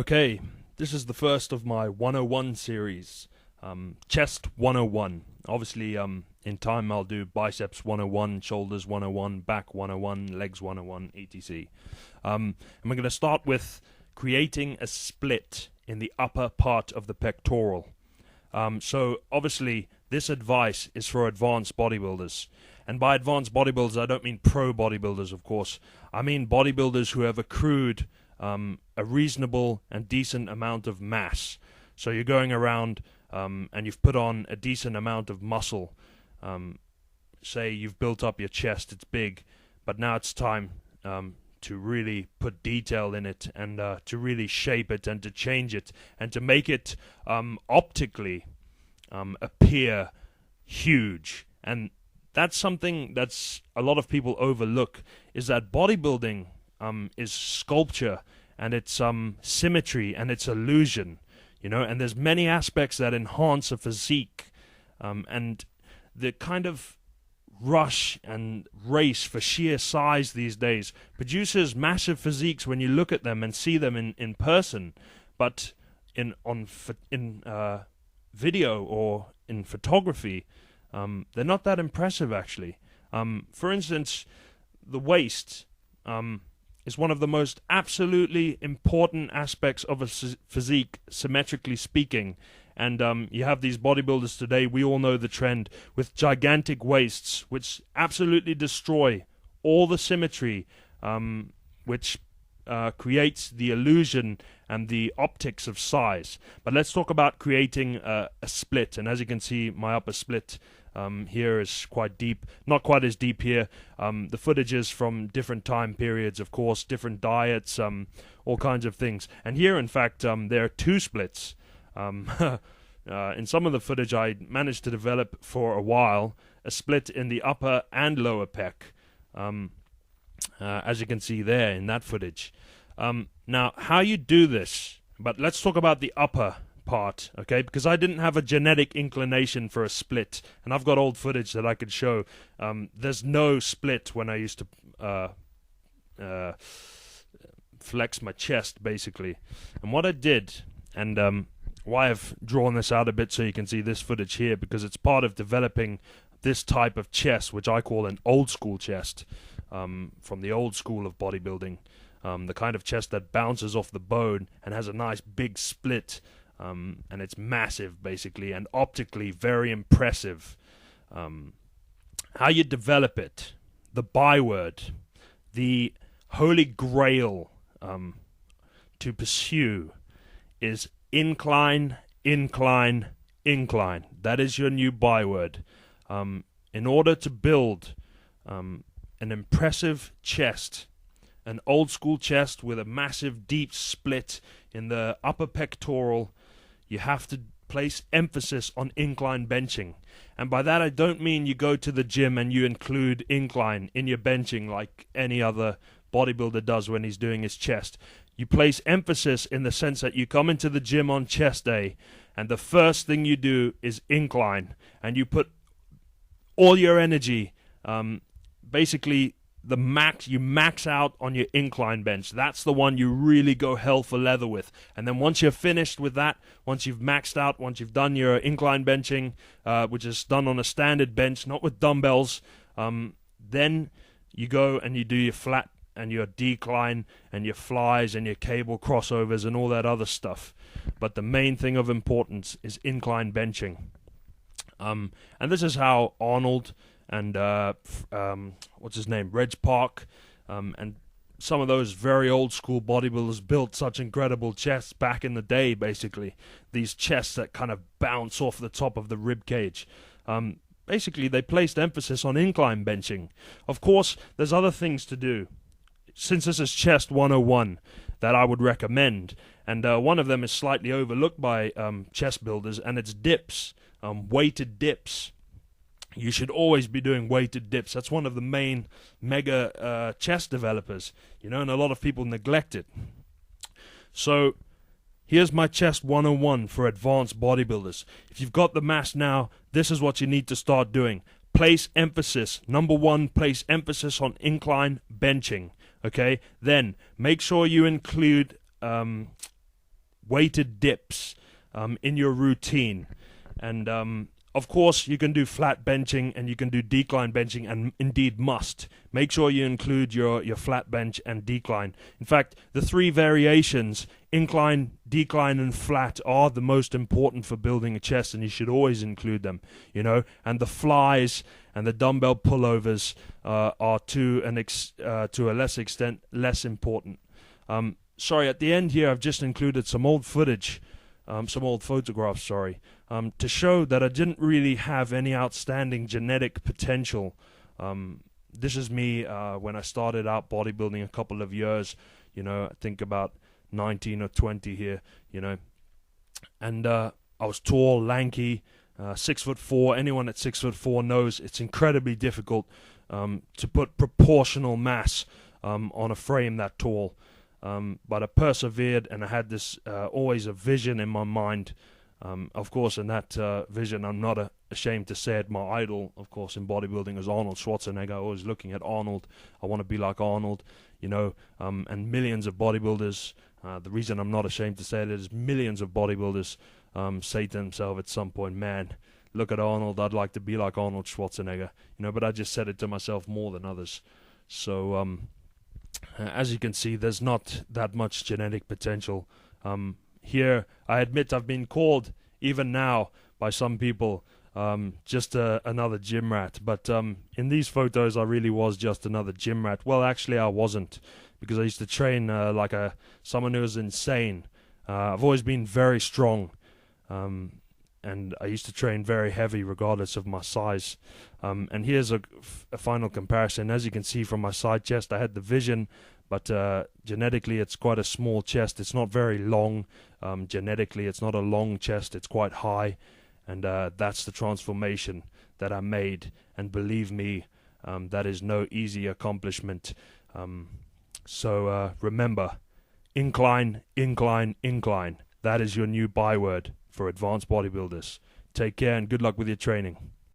Okay, this is the first of my 101 series, Chest 101. Obviously, in time I'll do Biceps 101, Shoulders 101, Back 101, Legs 101, etc. And we're going to start with creating a split in the upper part of the pectoral. So obviously this advice is for advanced bodybuilders. And by advanced bodybuilders I don't mean pro bodybuilders, of course. I mean bodybuilders who have accrued a reasonable and decent amount of mass. So you're going around and you've put on a decent amount of muscle. Say you've built up your chest, it's big, but now it's time to really put detail in it and to really shape it and to change it and to make it optically appear huge. And that's something that's a lot of people overlook, is that bodybuilding is sculpture and it's symmetry and it's illusion, and there's many aspects that enhance a physique, and the kind of rush and race for sheer size these days produces massive physiques when you look at them and see them in person, but in video or in photography, they're not that impressive actually. For instance, the waist is one of the most absolutely important aspects of a physique, symmetrically speaking. And you have these bodybuilders today, we all know the trend, with gigantic waists, which absolutely destroy all the symmetry, which creates the illusion and the optics of size. But let's talk about creating a split. And as you can see, my upper split here is quite deep, not quite as deep here. The footage is from different time periods, of course, different diets, all kinds of things. And here, in fact, there are two splits. In some of the footage I managed to develop for a while, a split in the upper and lower pec, as you can see there in that footage. Now, how you do this, but let's talk about the upper part, okay, because I didn't have a genetic inclination for a split, and I've got old footage that I could show. There's no split when I used to flex my chest, basically. And what I did, and why I've drawn this out a bit so you can see this footage here, because it's part of developing this type of chest, which I call an old school chest, from the old school of bodybuilding, the kind of chest that bounces off the bone and has a nice big split, and it's massive basically and optically very impressive. How you develop it, the byword, the holy grail to pursue is incline, incline, incline. That is your new byword. In order to build an impressive chest, an old school chest with a massive deep split in the upper pectoral, you have to place emphasis on incline benching. And by that I don't mean you go to the gym and you include incline in your benching like any other bodybuilder does when he's doing his chest. You place emphasis in the sense that you come into the gym on chest day and the first thing you do is incline, and you put all your energy, basically you max out on your incline bench. That's the one you really go hell for leather with. And then once you're finished with that, once you've maxed out, once you've done your incline benching, which is done on a standard bench, not with dumbbells, then you go and you do your flat and your decline and your flies and your cable crossovers and all that other stuff. But the main thing of importance is incline benching. And this is how Arnold and what's his name, Reg Park, and some of those very old school bodybuilders built such incredible chests back in the day, basically. These chests that kind of bounce off the top of the rib cage. Basically, they placed emphasis on incline benching. Of course, there's other things to do, since this is Chest 101, that I would recommend. And one of them is slightly overlooked by chest builders, and it's dips, weighted dips. You should always be doing weighted dips. That's one of the main mega chest developers, and a lot of people neglect it. So here's my Chest 101 for advanced bodybuilders. If you've got the mass now, this is what you need to start doing. Place emphasis. Number one, place emphasis on incline benching. Okay? Then make sure you include weighted dips in your routine. And of course, you can do flat benching and you can do decline benching, and indeed must. Make sure you include your flat bench and decline. In fact, the 3 variations, incline, decline, and flat, are the most important for building a chest, and you should always include them, you know. And the flies and the dumbbell pullovers are to a less extent less important. Sorry, at the end here, I've just included some old footage. Some old photographs, to show that I didn't really have any outstanding genetic potential. This is me when I started out bodybuilding a couple of years, you know, I think about 19 or 20 here, you know. And I was tall, lanky, 6'4". Anyone at 6'4" knows it's incredibly difficult to put proportional mass on a frame that tall. But I persevered, and I had this always a vision in my mind. Of course, in that vision, I'm not ashamed to say it, my idol, of course, in bodybuilding is Arnold Schwarzenegger. Always looking at Arnold. I want to be like Arnold, you know, and millions of bodybuilders. The reason I'm not ashamed to say it is millions of bodybuilders say to themselves at some point, man, look at Arnold, I'd like to be like Arnold Schwarzenegger, you know, but I just said it to myself more than others. So, as you can see, there's not that much genetic potential. Here, I admit I've been called, even now, by some people, just another gym rat. But in these photos, I really was just another gym rat. Well, actually, I wasn't, because I used to train like someone who was insane. I've always been very strong, and I used to train very heavy regardless of my size. And here's a final comparison. As you can see from my side chest, I had the vision, but genetically it's quite a small chest. It's not very long. Genetically it's not a long chest, it's quite high. And that's the transformation that I made. And believe me, that is no easy accomplishment. So remember, incline, incline, incline. That is your new byword for advanced bodybuilders. Take care and good luck with your training.